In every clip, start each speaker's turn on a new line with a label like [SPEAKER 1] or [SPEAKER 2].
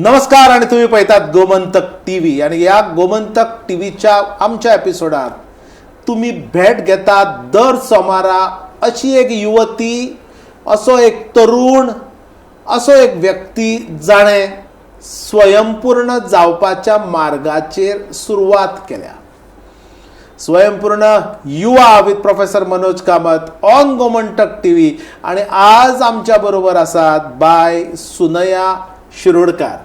[SPEAKER 1] नमस्कार आणि तुम्ही पाहतात गोमंतक टीव्ही आणि या गोमंतक टीव्हीच्या आमच्या एपिसोडात तुम्ही भेट घेतात दर सोमारा अशी एक युवती, असो एक तरुण, असो एक व्यक्ती जाणे स्वयंपूर्ण जावपाच्या मार्गाचेर सुरवात केल्या. Swayampurna Yuva with professor Manoj Kamat on Gomantak TV आणि आज आमच्या बरोबर आसात bai Sunaya Shirodkar.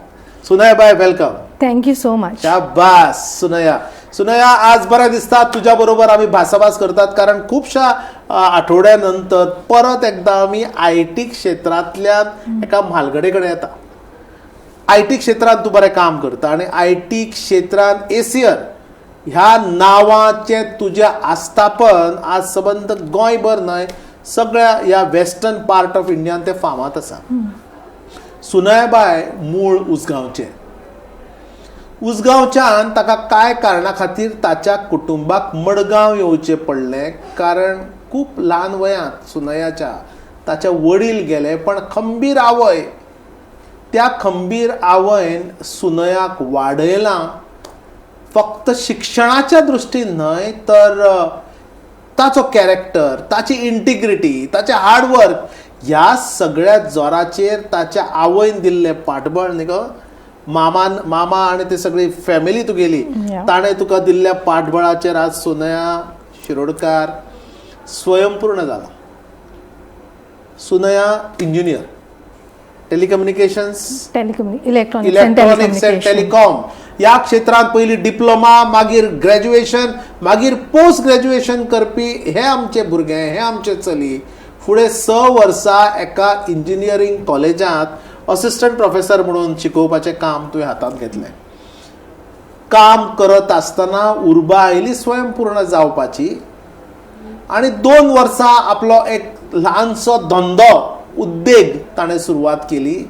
[SPEAKER 1] Sunaya bai, welcome.
[SPEAKER 2] Thank you so much.
[SPEAKER 1] शाबास सुनया, आज बरं दिसतात तुझ्या बरोबर आम्ही भासाभास करतात, कारण खूपशा आठवड्यानंतर परत एकदा आम्ही आय टी क्षेत्रातल्यान एका म्हालगडे कडेन येता. आय टी क्षेत्रात तू बरें काम करता आणि आय टी क्षेत्रात एसियर ह्या नावाचे तुझे आस्थापन आज संबंध गोंयभर न्हय सगळ्या ह्या वेस्टर्न पार्ट ऑफ इंडियान ते फामाद आसा. सुनयबाय मूळ उसगांवच्यान ताका काय कारणा खातीर ताच्या कुटुंबाक मडगांव येवचें पडलें, कारण खूप ल्हान वयांत सुनयाच्या ताचे वडील गेले, पण खंबीर आवय, त्या खंबीर आवयन सुनयाक वाडयलां फक्त शिक्षणाच्या दृश्टीन न्हय तर ताचो कॅरेक्टर, ताची इंटिग्रिटी, ताचे हार्डवर्क ह्या सगळ्या जोराचेर ताच्या आवयन दिल्लें पाठबळ न्ही गो. मामा आणि ते सगळी फॅमिली तुगेली ताणें तुका दिल्ल्या पाठबळाचेर आज सुनया शिरोडकार स्वयंपूर्ण जाला. सुनया engineer, telecommunications, electronics and telecom या क्षेत्रात पयली डिप्लोमा, मागीर ग्रॅज्युएशन, मागीर पोस्ट ग्रॅज्युएशन करपी हे आमचे भुरगे, हे आमचे चली फुडें 6 वर्सां एका इंजिनियरींग कॉलेजांत असिस्टंट प्रोफेसर म्हणून शिकोवपाचें काम तुवें हातांत घेतलें. काम करत आसतना उर्बा आयली स्वयंपूर्ण जावपाची आनी 2 वर्सां आपलो एक ल्हानसो धंदो, उद्देग ताणें सुरवात केली.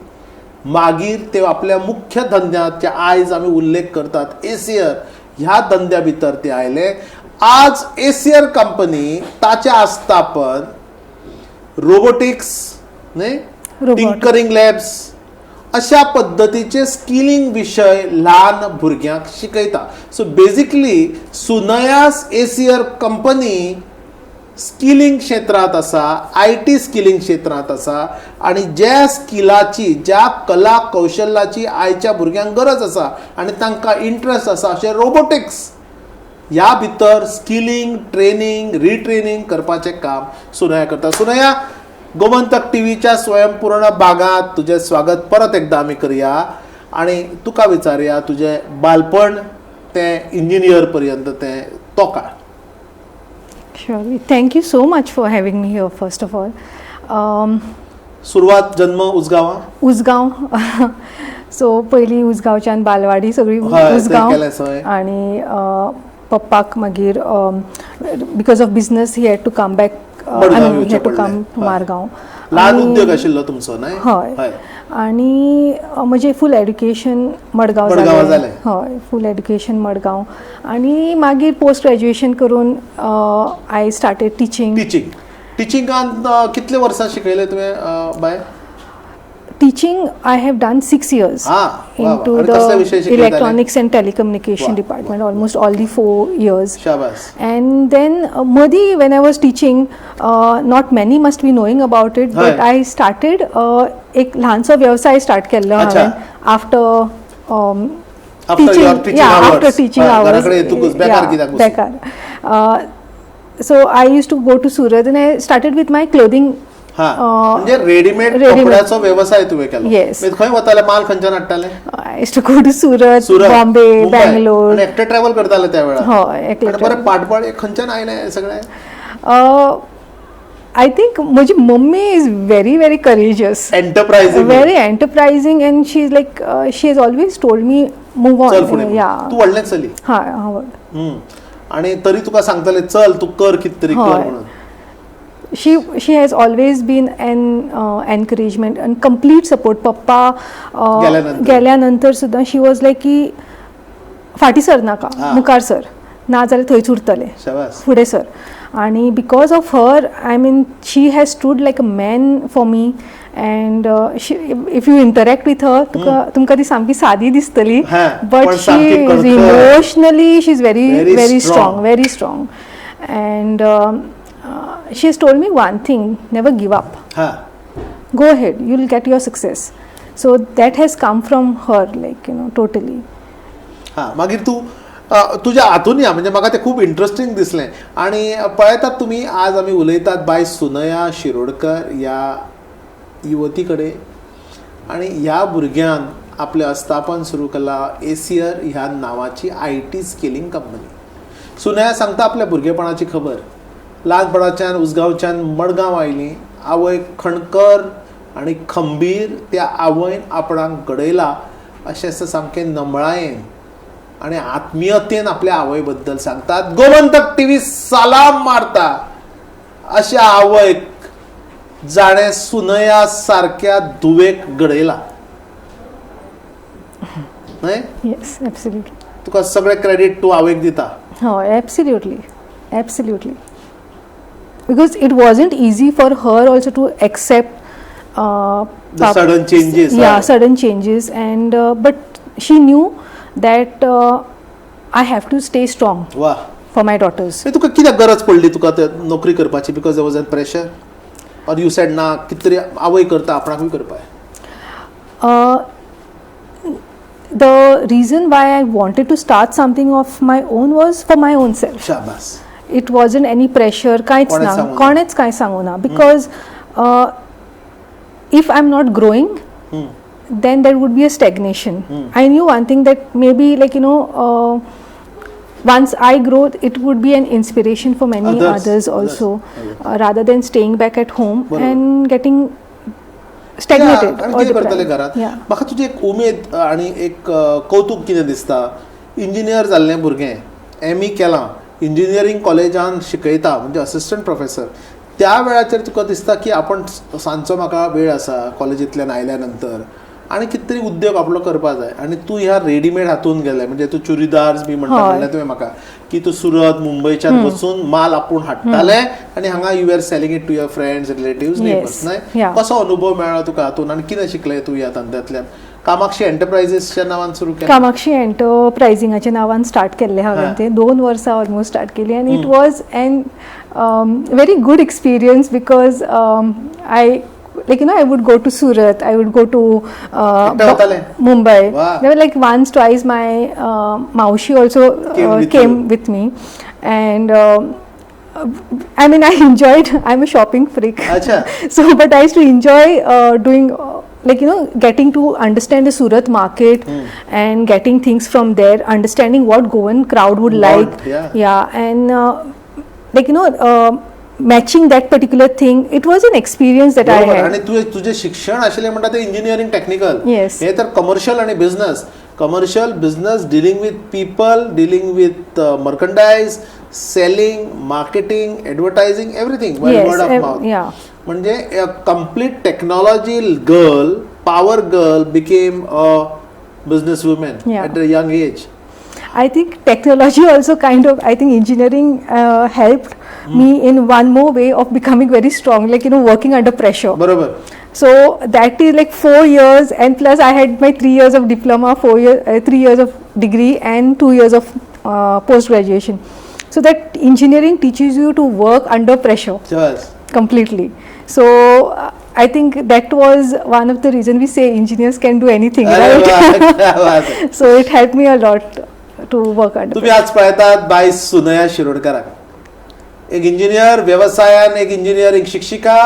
[SPEAKER 1] मागीर ते आपल्या मुख्य धंद्याचे आयज आमी उल्लेख करतात एसियर ह्या धंद्या भितर ते आयले. आज एसियर कंपनी ताचे आस्थापन रोबोटिक्स न्ही, टिंकरिंग लॅब्स अशा पद्धतीचे स्किलिंग विशय ल्हान भुरग्यांक शिकयता. सो बेजिकली सुनयास एसियर कंपनी स्किलिंग क्षेत्रात आसा, आय टी स्किलिंग क्षेत्रात आसा आणि ज्या स्किलाची, ज्या कला कौशल्याची आयच्या भुरग्यांक गरज आसा आणि तांकां इंट्रस्ट आसा अशें रोबोटिक्स ह्या भितर स्किलिंग, ट्रेनिंग, रिट्रेनिंग करपाचें काम सुनया करता. सुनया, गोमंतक टीव्हीच्या स्वयंपूर्ण भागात तुझे स्वागत परत एकदा आमी करया आणि तुका विचारया तुझें बालपण ते इंजिनियर पर्यंत ते तो काळ.
[SPEAKER 2] Sure. Thank you so much for having me here, first of all.
[SPEAKER 1] सुरुवात जन्म उसगांवा?
[SPEAKER 2] उसगांव. सो पहिली उसगांवच्यान बालवाडी सगळी उसगांव आणि पप्पाक मागीर because of business he had to come back, had to come to Margao.
[SPEAKER 1] ल्हान उद्योग आशिल्लो तुमचो न्हय?
[SPEAKER 2] हय. आणि म्हजें फूल एड्युकेशन मडगांव जालें. हय, फूल एड्युकेशन मडगांव आणि मागीर पोस्ट ग्रॅज्युएशन करून आय स्टार्टेड टिचिंग.
[SPEAKER 1] टिचिंगांत कितले वर्सां शिकयले तुवें bye?
[SPEAKER 2] Teaching, I have done 6 years into the electronics and telecommunication department, almost all the 4 years.
[SPEAKER 1] Shabas.
[SPEAKER 2] And then Modi, when I was teaching, not many must be knowing about it, but I started एक लहानसा व्यवसाय start केल्लो हांवें after teaching. After teaching hours. बेकार. So I used to go to Surat and I started with my clothing.
[SPEAKER 1] म्हणजे readymade कपड्याचो व्यवसाय तुवें केलो. खंय वताले, माल खंयच्यान हाडटाले?
[SPEAKER 2] I used to go to Surat, Bombay, Bangalore.
[SPEAKER 1] आणि एकटे ट्रॅव्हल करताले त्या वेळार?
[SPEAKER 2] हय, एकटे.
[SPEAKER 1] बरें पाठबळ खंयच्यान आयलें हें सगळें?
[SPEAKER 2] आय थिंक म्हजी mummy is very very courageous, very enterprising, and she is like she has always told me move on.
[SPEAKER 1] तूं व्हडलें चली?
[SPEAKER 2] हय.
[SPEAKER 1] आणि तरी तुका सांगताले चल तूं कर कितें तरी कर म्हणून?
[SPEAKER 2] She has always been an encouragement and complete support. पप्पा गेल्यानंतर सुद्दां शी वॉज लायक की फाटी सर नाका, मुखार सर, ना जाल्यार थंयच उरतले, फुडें सर. आणि because of her, I mean she has stood like a man for me and if you interact with her तुमका ती सामकी सादी दिसतली, but she is emotionally she's very strong and she has told me one thing, never give up. Go ahead, you'll get your success. So that has come from her, like, you know, totally.
[SPEAKER 1] मागीर तू तुझ्या हातून या म्हणजे म्हाका ते खूप interesting दिसलें. आणि पळयतात तुमी आज आमी उलयतात बाय सुनया शिरोडकर ह्या युवती कडेन, आनी ह्या भुरग्यान आपलें अस्थापन सुरू केलां एसियर ह्या नांवाची IT स्केलिंग कंपनी. सुनया सांगता आपल्या भुरगेपणाची खबर. ल्हानपणाच्यान उसगांवच्यान मडगांव आयली. आवय खणकर आनी खंबीर त्या आवयन आपणाक घडयला अशें सामकें नमळायेन आनी आत्मीयतेन आपल्या आवय बद्दल सांगतात. गोमंतक TV सलाम मारता अशा आवयक जाणें सुनया सारक्या धुवेक घडयला. न्हय?
[SPEAKER 2] Yes, absolutely.
[SPEAKER 1] तुका सगळें क्रेडिट तूं आवयक दिता.
[SPEAKER 2] Absolutely. Because it wasn't easy for her also to accept
[SPEAKER 1] the sudden changes.
[SPEAKER 2] Sudden changes, and but she knew that I have to stay strong for my daughters.
[SPEAKER 1] तुका कित्याक गरज पडली तुका नोकरी करपाची? Because there was a pressure, or you said ना कितें तरी आवय करता आपणाक बी करपाक?
[SPEAKER 2] The reason why I wanted to start something of my own was for my own self.
[SPEAKER 1] शाबास.
[SPEAKER 2] It wasn't any pressure, कोणेच कांय सांगू ना, because if I'm not growing, then there would be a stagnation. I knew one thing, that maybe, like, you know, once I grow, it would be an inspiration for many others also, rather than staying back at home and getting stagnated or deprived.
[SPEAKER 1] म्हाका तुजी एक उमेद आनी एक कौतुक कितें दिसता, engineer जाल्लें भुरगें ME केलां, इंजिनियरींग कॉलेजान शिकयता म्हणजे असिस्टंट प्रोफेसर, त्या वेळाचेर तुका दिसता की आपण सांजचो म्हाका वेळ आसा कॉलेजींतल्यान आयल्या नंतर आनी कितें तरी उद्योग आपलो करपा जाय, आनी तूं ह्या रेडीमेड हातून गेलें. म्हणजे तूं चुरीदार्स बी म्हणटा म्हणलें तुवें म्हाका की तूं सुरत मुंबयच्यान वचून माल आपूण हाडटालें आनी हांगा you are selling it to your friends, relatives, neighbours. न्हय? कसो अनुभव मेळ्ळो तुका हातून आनी कितें शिकलें तूं ह्या धंद्यांतल्यान? कामाक्षी एंटरप्राइजेसच्या नांवान सुरू केलें.
[SPEAKER 2] कामाक्षी एंटरप्राइजिंगाच्या नांवान स्टार्ट केल्लें हांवें तें 2 वर्सां ऑलमोस्ट स्टार्ट केली, आनी it was an very good experience, because I would go to Surat, I would go to Mumbai. There were like once, twice my Maushi also came with me, and I mean, I enjoyed. I'm a shopping freak. So, but I used to enjoy doing, like, you know, getting to understand the Surat market and getting things from there, understanding what Goan crowd would like. And like, you know, matching that particular thing, it was an experience that I had.
[SPEAKER 1] आणि तुझे शिक्षण आशिल्लें म्हणटा ते engineering technical.
[SPEAKER 2] Yes.
[SPEAKER 1] हे तर commercial आणि business dealing with people, dealing with merchandise, selling, marketing, advertising, everything, word of mouth. म्हणजे complete technology girl, power girl became a business woman at a young age.
[SPEAKER 2] I think technology also kind of, I think engineering helped me in one more way of becoming very strong, like, you know, working under pressure.
[SPEAKER 1] Barabar.
[SPEAKER 2] So that is like 4 years, and plus I had my 3 years of diploma, 3 years of degree, and 2 years of post graduation. So that engineering teaches you to work under pressure.
[SPEAKER 1] Yes.
[SPEAKER 2] Completely. So I think that was one of the reasons we say engineers can do anything, right? So it helped me a lot to work under.
[SPEAKER 1] तुम्ही आज पळयतात bye सुनया शिरोडकराक, एक engineer व्यवसायान, एक engineering शिक्षिका,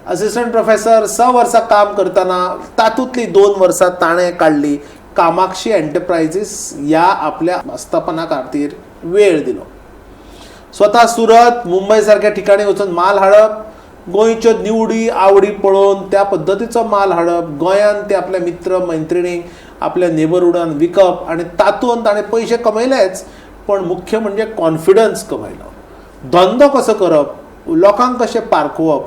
[SPEAKER 1] assistant professor, 6 वर्सां काम करतना तातूंतली 2 वर्सां ताणें काडली कामाक्षी एंटरप्राइजेस ह्या आपल्या अस्थापना खातीर वेळ दिलो. स्वता सुरत, मुंबय सारक्या ठिकाणी वचून माल हाडप, गोंयच्यो निवडी आवडी पळोवन त्या पद्दतीचो माल हाडप, गोंयान ते आपल्या मित्र मैत्रिणींक, आपल्या नेबरहुडान विकप, आणि तातूंत ताणें पयशे कमयलेच, पण मुख्य म्हणजे कॉन्फिडन्स कमयलो. धंदो कसो करप, लोकांक कशें पारखुवप,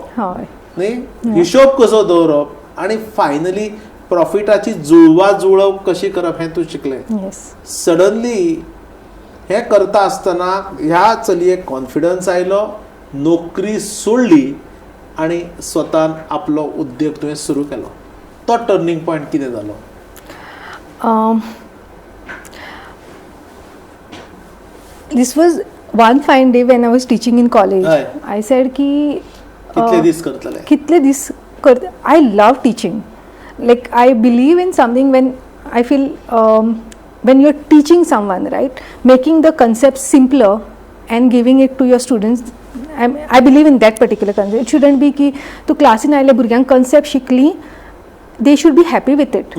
[SPEAKER 1] न्ही, हिशोब कसो दवरप, आणि फायनली प्रॉफिटाची जुळवाजुळव कशी करप हें तूं शिकलें. सडनली हें करता आसतना ह्या चलयेक कॉन्फिडन्स आयलो, नोकरी सोडली आनी स्वतान आपलो उद्योग तुवें सुरू केलो, तो टर्निंग पॉयंट कितें जालो?
[SPEAKER 2] This was one fine day when I was teaching in college. I said ki
[SPEAKER 1] कितले दीस करतले?
[SPEAKER 2] कितले दीस करते. I love teaching. Like I believe in something when I feel when you're teaching someone, right, making the concept simpler and giving it to your students. I believe in that particular concept. It shouldn't be ki to class in आयले भुरग्यांक concept शिकली, they should be happy with it.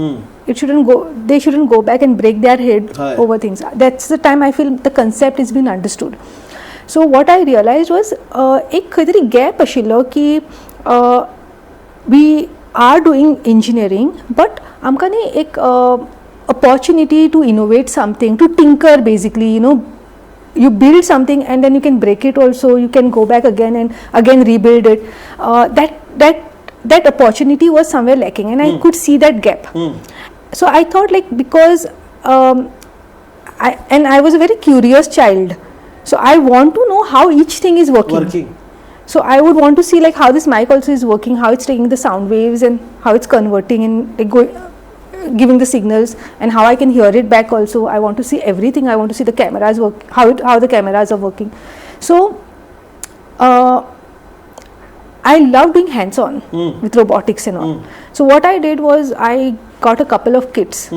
[SPEAKER 2] It shouldn't go. They shouldn't go back and break their head over things. That's the time I feel the concept is being understood. So what I realized was एक खंय तरी gap आशिल्लो की we are doing engineering, but आमकां न्ही एक opportunity to innovate something, to tinker basically, you know. You build something and then you can break it also, you can go back again and again rebuild it. That opportunity was somewhere lacking, and I could see that gap. So I thought, like, because I was a very curious child, so I want to know how each thing is working. So I would want to see like how this mic also is working, how it's taking the sound waves and how it's converting and like giving the signals, and how I can hear it back also. I want to see everything. I want to see the cameras work, how the cameras are working. So I love doing hands-on with robotics and all. So what I did was I got a couple of kits.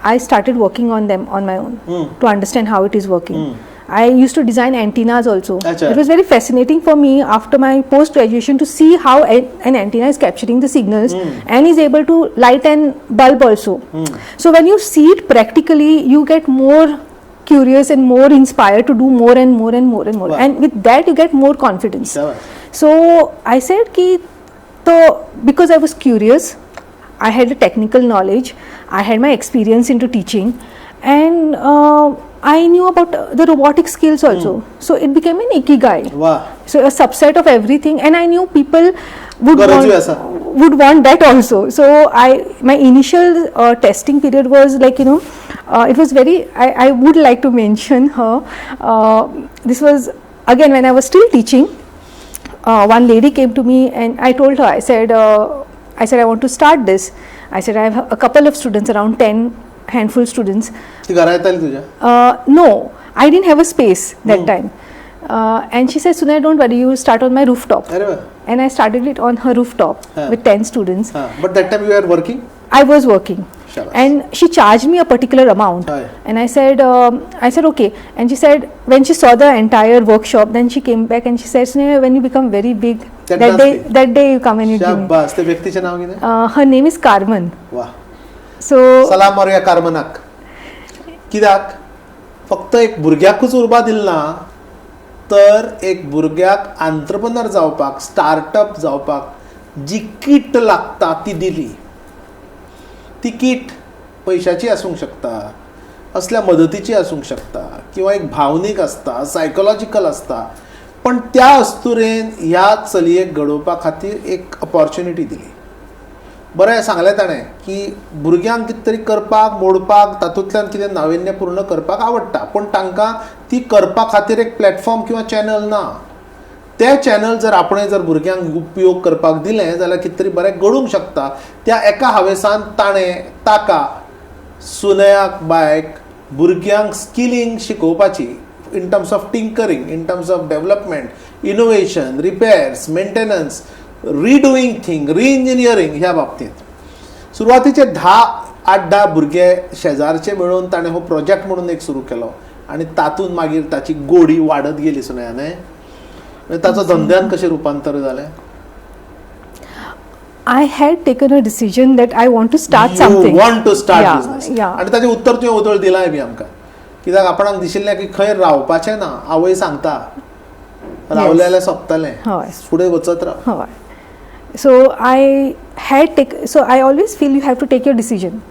[SPEAKER 2] I started working on them on my own to understand how it is working. I used to design antennas also. It was very fascinating for me after my post-graduation to see how an antenna is capturing the signals and is able to light an bulb also. So when you see it practically, you get more curious and more inspired to do more and more and more and more. Wow. And with that, you get more confidence. So I said because I was curious, I had a technical knowledge, I had my experience into teaching, and I knew about the robotic skills also. So it became an ikigai. Wow. So a subset of everything, and I knew people would want that also. So my initial testing period was like, you know, it was very, I would like to mention her. This was again when I was still teaching. One lady came to me and I told her, I said I want to start this. I said I have a couple of students, around 10 handful students. No, I didn't have a space that time. And she said, Sunay, don't worry, you start on my rooftop. And I started it on her rooftop with 10 students.
[SPEAKER 1] But that time you were working?
[SPEAKER 2] I was working. And she charged me a particular amount. And I said okay. And she said, when she saw the entire workshop, then she came back and she said, Sunay, when you become very big, that day you come and you give me. Her name is Carmen.
[SPEAKER 1] Wow.
[SPEAKER 2] So
[SPEAKER 1] Salam Maria Carmenak. कित्याक फक्त एक भुरग्याकूच उर्बा दिलना तर एक भुरग्याक entrepreneur जावपाक, startup जावपाक जी kit लागता ती दिली. ती किट पैशाची आसूंक शकता, असल्या मदतीची आसूंक शकता, किंवा एक भावनीक आसता, सायकोलॉजिकल आसता, पण त्या अस्तुरेन ह्या चलयेक घडोवपा खातीर एक ऑपॉर्च्युनिटी दिली. बरें सांगलें ताणें की भुरग्यांक कितें तरी करपाक, मोडपाक, तातूंतल्यान कितें नाविन्यपूर्ण करपाक आवडटा, पण तांकां ती करपा खातीर एक प्लॅटफॉर्म किंवा चॅनल ना. ते चॅनल जर आपणें जर भुरग्यांक उपयोग करपाक दिलें जाल्यार कितें तरी बरें घडूंक शकता. त्या एका हावेसान ताका सुनयाक बायक भुरग्यांक स्किलिंग शिकोवपाची in terms of tinkering, in terms of development, innovation, repairs, maintenance, redoing thing, reengineering ह्या बाबतींत सुरवातीचे 8-10 भुरगे शेजारचे मेळून ताणें हो प्रोजेक्ट म्हणून एक सुरू केलो आनी तातूंत मागीर ताची गोडी वाडत गेली. सुनयाने ताचो धंद्यान कशें रूपांतर जालें?
[SPEAKER 2] I had taken a decision that I want to start something.
[SPEAKER 1] You want to start business. आणि ताचें उत्तर तुवें उदळ दिलाय बी आमकां. कित्याक आपणाक दिशिल्लें की खंय रावपाचें ना. आवय सांगता रावलें जाल्यार सोंपतलें, फुडें वचत राव.
[SPEAKER 2] So I always feel you have to take your decision.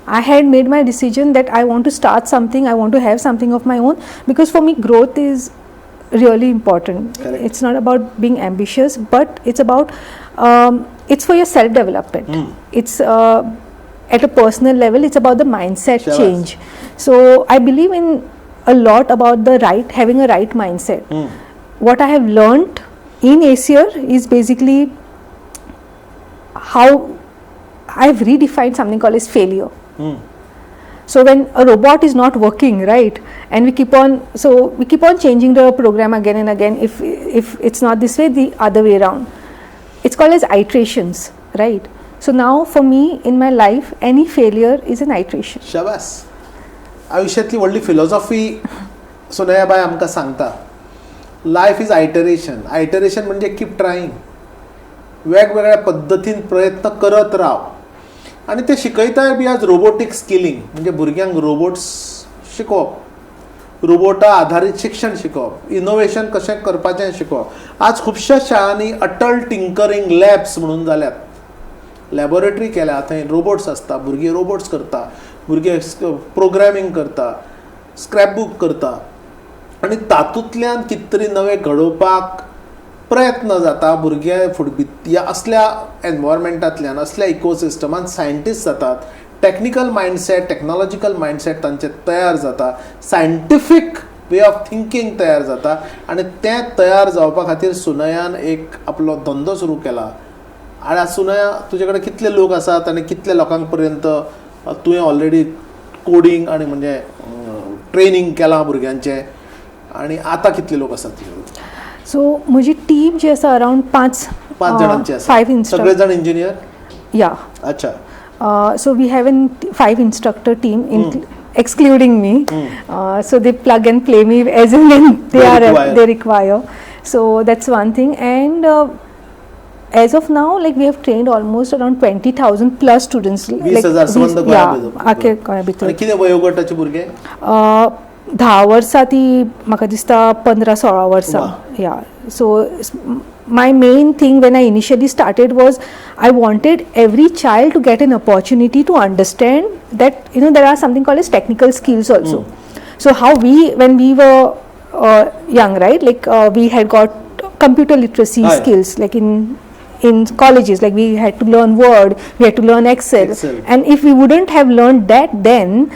[SPEAKER 2] I had made my decision that I want to start something, I want to have something of my own, because for me growth is really important.
[SPEAKER 1] Correct.
[SPEAKER 2] It's not about being ambitious, but it's about it's for your self development. It's at a personal level, it's about the mindset change. So I believe in a lot about having a right mindset. What I have learned in ACER is basically how I've redefined something called as failure. So when a robot is not working, right, and we keep on changing the program again and again. If it's not this way, the other way around. It's called as iterations, right? So now for me in my life, any failure is an iteration.
[SPEAKER 1] शाबास. आयुष्यातली व्हडली philosophy सुनयाबाई आमकां सांगता. Life is iteration. Iteration म्हणजे keep trying. वेगवेगळ्या पद्दतीन प्रयत्न करत राव. आणि ते शिकयताय बी आज रोबोटिक स्किलिंग, म्हणजे भुरग्यांक रोबोट्स शिकोवप, रोबोटा आधारीत शिक्षण शिकोवप, इनोव्हेशन कशें करपाचें शिकोवप. आज खुबश्या शाळांनी अटल टिंकरिंग लॅब्स म्हणून जाल्यात. लॅबोरेटरी केल्या, थंय रोबोट्स आसता, भुरगीं रोबोट्स करता, भुरगे प्रोग्रामींग करता, स्क्रॅपबुक करता, आनी तातूंतल्यान कितें तरी नवें घडोवपाक प्रयत्न जाता. भुरगे ह्या असल्या एनवायरमेंटांतल्यान, असल्या इकोसिस्टमान सायंटिस्ट जातात. टेक्निकल मायंडसेट, टेक्नॉलॉजिकल मायंडसेट तांचे तयार जाता, सायंटिफीक वे ऑफ थिंकींग तयार जाता. आनी तें तयार जावपा खातीर सुनयान एक आपलो धंदो सुरू केला. आनी सुनया, तुजे कडेन कितले लोक आसात आनी कितल्या लोकांक पर्यंत तुवें ऑलरेडी कोडिंग आनी म्हणजे ट्रेनिंग केलां भुरग्यांचें, आनी आतां कितले लोक आसात तुजे कडेन?
[SPEAKER 2] सो म्हजी टीम जी आसा अराउंड 5
[SPEAKER 1] जाणांची आसा.
[SPEAKER 2] 5 instructors.
[SPEAKER 1] सगळे जाण इंजिनियर?
[SPEAKER 2] या.
[SPEAKER 1] अच्छा.
[SPEAKER 2] So we have 5 instructor team, excluding me. So they plug and play me as and when they require. So that's one thing. And as of now, like we have trained almost around 20,000 plus students.
[SPEAKER 1] 20,000 संबंध
[SPEAKER 2] गोंया भितर.
[SPEAKER 1] आणि कितें वयोगटाचे भुरगे?
[SPEAKER 2] 10 वर्सां ती म्हाका दिसता 15-16 वर्सां. या. So my main thing when I initially started was I wanted every child to get an opportunity to understand that there are something called as technical skills also. So how when we were young, right, like we had got computer literacy skills, like in colleges, like we had to learn Word, we had to learn Excel. And if we wouldn't have learned that then,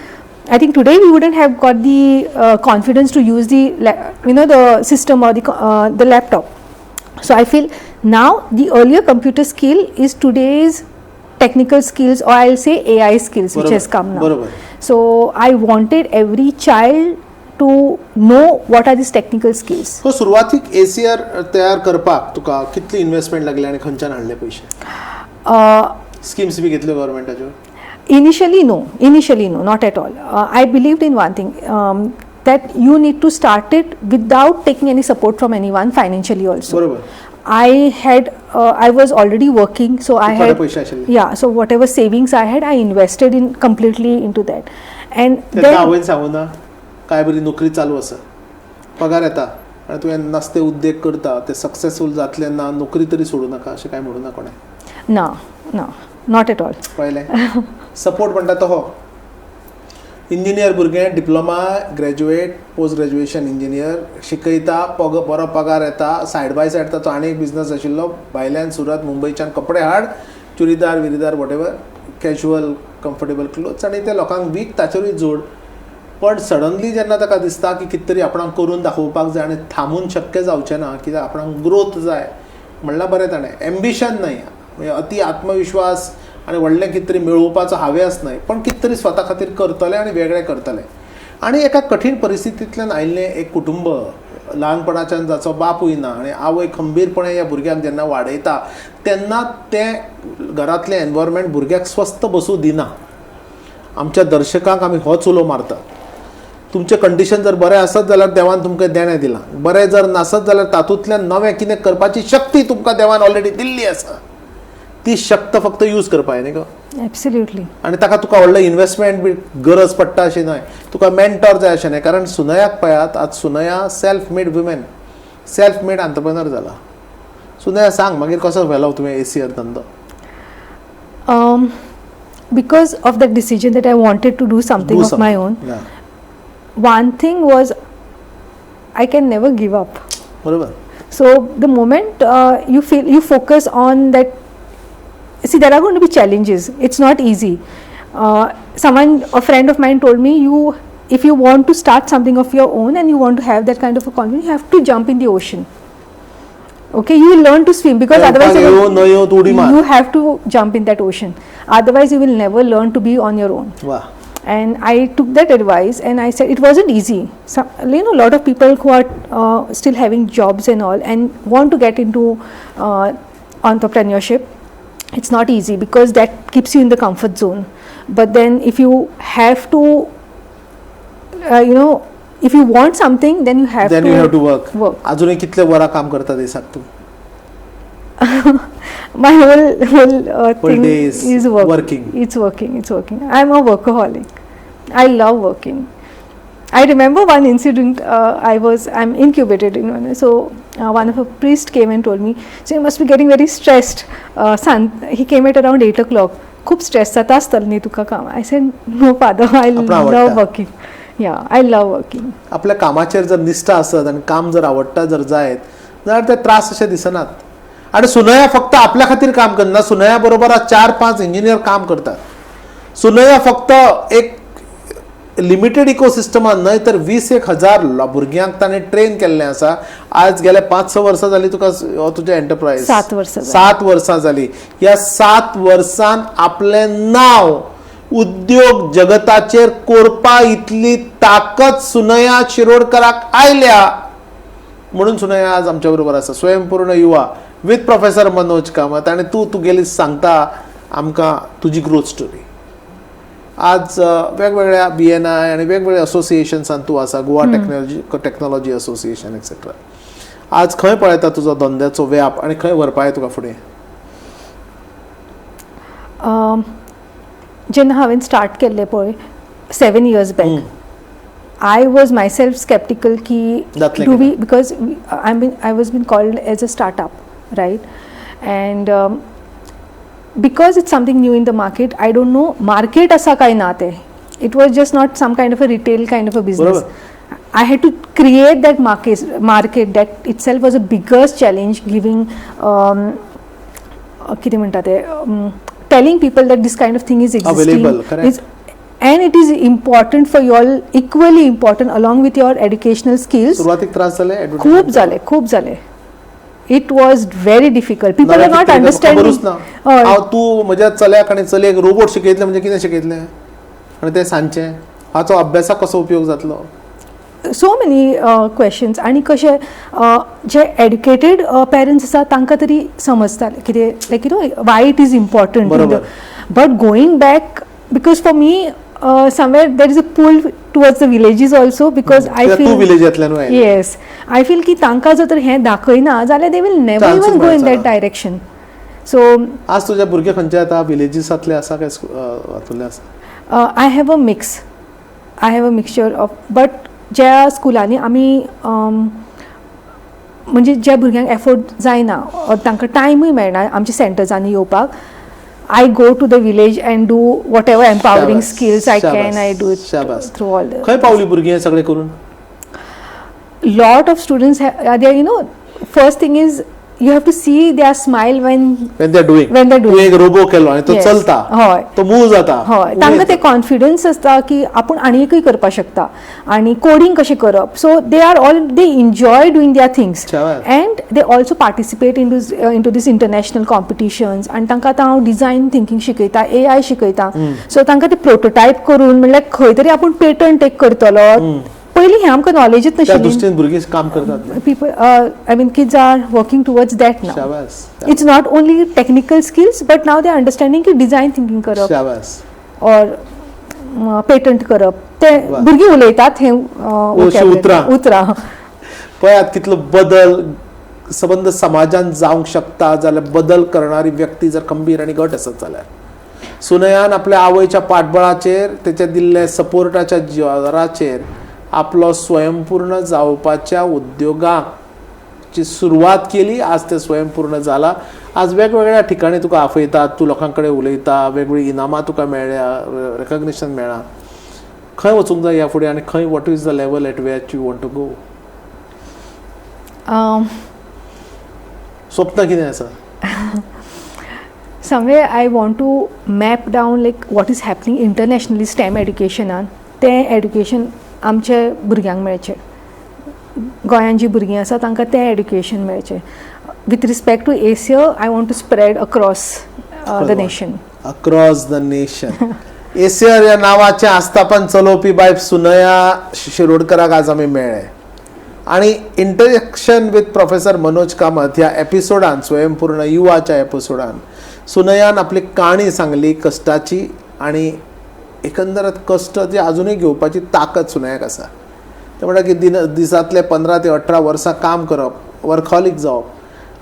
[SPEAKER 2] I think today we wouldn't have got the confidence to use the system or the laptop. So I feel now the earlier computer skill is today's technical skills, or I'll say AI skills, which has come now. So I wanted every child to know what are these technical skills.
[SPEAKER 1] So सुरुवातीक ACR तयार करपाक तुका कितली investment लागली आनी खंयच्यान हाडले पयशे? Schemes बी घेतल्यो गव्हर्नमेंटाच्यो?
[SPEAKER 2] Initially no, not at all. I believed in one thing, that you need to start it without taking any support from anyone financially also. I was already working, so I had, so whatever savings I had, I invested in completely into that. And then
[SPEAKER 1] हांवें सांगू ना, काय बरी नोकरी चालू आसा, पगार येता आनी तुवें नास्ते उद्योग करता, ते सक्सेसफूल जातले ना, नोकरी तरी सोडू नाका अशें काय म्हणू ना कोणें?
[SPEAKER 2] ना, not at all.
[SPEAKER 1] पळयलें? सपोर्ट म्हणटा तो हो. इंजिनियर भुरगें diploma, graduate, post graduation engineer शिकयता, बरो पगार येता, सायड बाय सायड ताचो आनी एक बिझनस आशिल्लो, भायल्यान सुरत मुंबयच्यान कपडे हाड, churidar whatever, casual comfortable clothes, आनी ते लोकांक वीक ताचेरूय जोड. पण सडनली जेन्ना ताका दिसता की कितें तरी आपणाक करून दाखोवपाक जाय आनी थांबून शक्य जावचें ना, कित्याक आपणाक ग्रोथ जाय म्हणल्यार बरें ताणें एम्बिशन न्हय, अति आत्मविश्वास आनी व्हडलें कितें तरी मेळोवपाचो हावेस न्हय, पण कितें तरी स्वता खातीर करतलें आनी वेगळें करतलें. आनी एका कठीण परिस्थितींतल्यान आयिल्लें एक कुटुंब, ल्हानपणाच्यान जाचो बापूय ना आनी आवय खंबीरपणे ह्या भुरग्याक जेन्ना वाडयता तेन्ना तें घरांतलें एनवायरमेंट भुरग्याक स्वस्थ बसूं दिना. आमच्या दर्शकांक आमी होच उलो मारता, तुमचें कंडिशन जर बरें आसत जाल्यार देवान तुमकां देणें दिलां, बरें जर नासत जाल्यार तातूंतल्यान नवें कितें करपाची शक्ती तुमकां देवान ऑलरेडी दिल्ली आसा. ती शक्त फक्त यूज करपा न्ही गो.
[SPEAKER 2] एब्सोल्युटली.
[SPEAKER 1] आनी ताका तुका व्हडलें इन्वेस्टमेंट बी गरज पडटा अशी न्हय, तुका मेंटॉर जाय अशें न्हय. कारण सुनयाक पळयात, आज सुनया self made women, self made entrepreneur जाला. सुनया सांग मागीर कसो व्हेलो तुवें ACR धंदो?
[SPEAKER 2] Because of that decision that I wanted to do something of my own. One thing was I can never give up.
[SPEAKER 1] बरोबर.
[SPEAKER 2] So the moment you focus on that, see, there are going to be challenges. It's not easy. A friend of mine told me, if you want to start something of your own and you want to have that kind of a confidence, you have to jump in the ocean. Okay, you will learn to swim because otherwise you have to jump in that ocean. Otherwise, you will never learn to be on your own.
[SPEAKER 1] Wow.
[SPEAKER 2] And I took that advice and I said it wasn't easy. A lot of people who are still having jobs and all and want to get into entrepreneurship, it's not easy because that keeps you in the comfort zone. But then if you have to, if you want something, then you have to
[SPEAKER 1] work. अजूनही कितले वरा काम करता ते सांग तू.
[SPEAKER 2] My whole thing
[SPEAKER 1] day is
[SPEAKER 2] working. It's working. I'm a workaholic. I love working. I remember one incident. I'm incubated in one. So one of a priest came and told me, so you must be getting very stressed. Son, he came at around 8 o'clock. खूप stress जाता असतली तुका काम. I said, no father, I love working. Yeah, I love working.
[SPEAKER 1] आपल्या कामाचेर जर निष्ठा असत आणि काम जर आवडटा जर जायत जाल्यार ते त्रास अशे दिसनात. आणि सुनया फक्त आपल्या खातीर काम करना, सुनया बरोबर 4-5 इंजिनियर काम करतात. सुनया फक्त एक लिमिटेड इकोसिस्टमान न्हय तर 20,000 भुरग्यांक ताणें ट्रेन केल्लें आसा. आज गेले 5-6 वर्सां जाली तुका तुजें एंटरप्रायज. 7 वर्सां जाली. ह्या 7 वर्सान आपलें नांव उद्योग जगताचेर कोरपा इतली ताकद सुनया शिरोडकराक आयल्या म्हणून सुनया आज आमच्या बरोबर आसा. स्वयंपूर्ण युवा विथ प्रोफेसर मनोज कामत. आणि तू गेली सांगता आमकां तुजी ग्रोथ स्टोरी. आज वेगवेगळ्या BNI आणि वेगवेगळ्या असोसिएशन्सान तूं आसा, गोवा टेक्नॉलॉजी असोसिएशन एक्सेट्रा. आज खंय पळयता तुजो धंद्याचो व्याप आनी खंय व्हरपाक तुका फुडें?
[SPEAKER 2] जेन्ना हांवें स्टार्ट केल्लें पळय 7 years back, I was myself skeptical ki do we, because I was been called as a startup, right? And because it's something new in the market, I don't know market asa kai naat hai. It was just not some kind of a retail kind of a business. I had to create that market that itself was a biggest challenge, giving telling people that this kind of thing is existing.
[SPEAKER 1] Available, correct.
[SPEAKER 2] And it is important for you all, equally important along with your educational skills.
[SPEAKER 1] सुरुवातीक त्रास जाले,
[SPEAKER 2] खूप जाले. It was very difficult. People are not understanding.
[SPEAKER 1] तू म्हज्या चल्याक आनी चलयेक robot शिकयतले म्हणजे कितें शिकयतले आनी ते सांचे हाचो अभ्यासाक कसो उपयोग जातलो?
[SPEAKER 2] So many questions. आणि कशे जे educated parents आसा तांकां तरी समजताले कितें, like why it is important. But going back, because for me somewhere there is a pull towards the villages also, because I feel yes, I feel ki तांकां जर तर हें दाखयना जाल्यार they will never even go in that direction. So
[SPEAKER 1] आज तुझ्या भुरगे खंयचे आता विलेजीसांतले आसा काय हातूंतले आसा?
[SPEAKER 2] I have a mix. I have a mixture of, but ज्या स्कुलांनी आमी म्हणजे ज्या भुरग्यांक एफोर्ड जायना तांकां टायमूय मेळना आमच्या सेंटर्सांनी येवपाक, I go to the village and do whatever empowering skills I can. I do it through all the.
[SPEAKER 1] खंय पावली भुरगीं हे सगळे करून?
[SPEAKER 2] Lot of students they first thing is you have to see their smile when
[SPEAKER 1] they are doing. तू एक robot केलो आणि तो चलता, तो मूव जाता,
[SPEAKER 2] तांकां ते कॉन्फिडन्स आसता की आपूण आनीकय करपाक शकता आणि कोडिंग कशें करप. So they enjoy doing their things and they also participate into this international competitions. आणि तांकां आतां हांव डिझायन थिंकींग शिकयता, AI शिकयता. सो तांकां ते प्रोटोटायप करून म्हणल्यार खंय तरी आपूण पेटंट एक करतलो. पयलीं हें आमकां नॉलेजूच नाशिल्ली.
[SPEAKER 1] त्या दृश्टीन भुरगीं काम करतात.
[SPEAKER 2] People, I mean, kids are working towards that now. It's not only technical skills, but now they are understanding ki design thinking करप or patent करप. ते भुरगीं उलयतात हें उतरां.
[SPEAKER 1] पळयात कितलो बदल संबंध समाजान जावंक शकता जाल्यार बदल करणारी व्यक्ती जर खंबीर आनी घट आसत जाल्यार. सुनयान आपल्या आवयच्या पाठबळाचेर, तेच्या दिल्ल्या सपोर्टाच्या जोराचेर आपलो स्वयंपूर्ण जावपाच्या उद्योगाची सुरवात केली. आज ते स्वयंपूर्ण जाला. आज वेगवेगळ्या ठिकाणी तुका आफयतात, तू लोकां कडेन उलयता, वेगवेगळी इनामां तुका मेळ्ळ्या, रेकग्निशन मेळ्ळा. खंय वचूंक जाय ह्या फुडें आनी खंय what is the level at which you want to go? स्वप्न कितें आसा?
[SPEAKER 2] Somewhere I want to map down like what is happening internationally STEM educationan. तें एड्युकेशन आमच्या भुरग्यांक मेळचें. गोंयान जीं भुरगीं आसा तांकां तें एड्युकेशन मेळचें. with respect to Asia, I want to spread across the nation.
[SPEAKER 1] Across the nation. Easier या नावाचे आस्थापन चलोवपी बायब सुनया शिरोडकराक आज आमी मेळ्ळे आणि interaction with professor Manoj Kamat ह्या एपिसोडान स्वयंपूर्ण युवाच्या एपिसोडान सुनयान आपली काणी सांगली कश्टाची आणि एकंदरत कश्ट जे अजूनही घेवपाची ताकद सुनयाक आसा. ते म्हणटा की दिसांतले 15 ते 18 वर्सां काम करप, वर्कहॉलीक जावप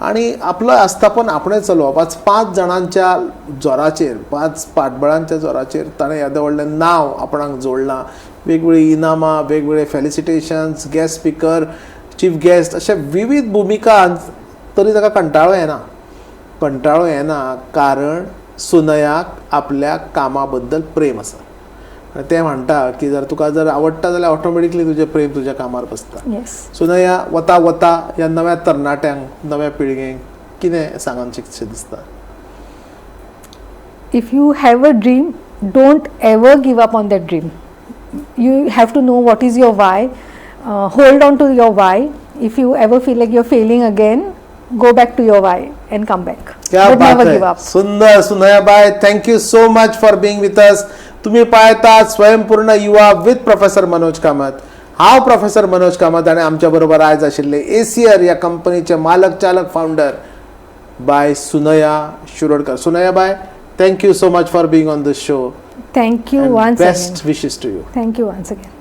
[SPEAKER 1] आणि आपलं आस्थापन आपणें चलोवप. आज 5 जाणांच्या जोराचेर, 5 पाठबळांच्या जोराचेर ताणें येदें व्हडलें नांव आपणाक जोडलां. वेगवेगळी इनामां, वेगवेगळे फेलिसिटेशन्स, गेस्ट स्पिकर, चीफ गेस्ट अशे विविध भुमिका तरी ताका कंटाळो येना कारण सुनयाक आपल्या कामा बद्दल प्रेम आसा. आनी ते म्हणटा की तुका जर आवडटा जाल्यार ऑटोमॅटिकली तुजें प्रेम तुज्या कामार बसता. सुनया वता ह्या नव्या तरणाट्यांक, नव्या पिळगेक कितें सांगूंक दिसता?
[SPEAKER 2] If you have a dream, don't ever give up on that dream. You have to know what is your why. Hold on to your why. If you ever feel like you're failing again, go back to your why and come back. But never give up.
[SPEAKER 1] सुंदर Sunaya bai, thank you so much for being with us. तुम्ही पाहता स्वयंपूर्ण Yuva with professor Manoj Kamat. हांव professor Manoj Kamat आणि आमच्या बरोबर आयज आशिल्ले एसियर या कंपनीचे मालक चालक फाउंडर बाय सुनया शिरोडकर. सुनया bye, thank you so much for being on this show.
[SPEAKER 2] Thank you
[SPEAKER 1] and
[SPEAKER 2] once
[SPEAKER 1] best
[SPEAKER 2] again.
[SPEAKER 1] wishes to you.
[SPEAKER 2] Thank you once again.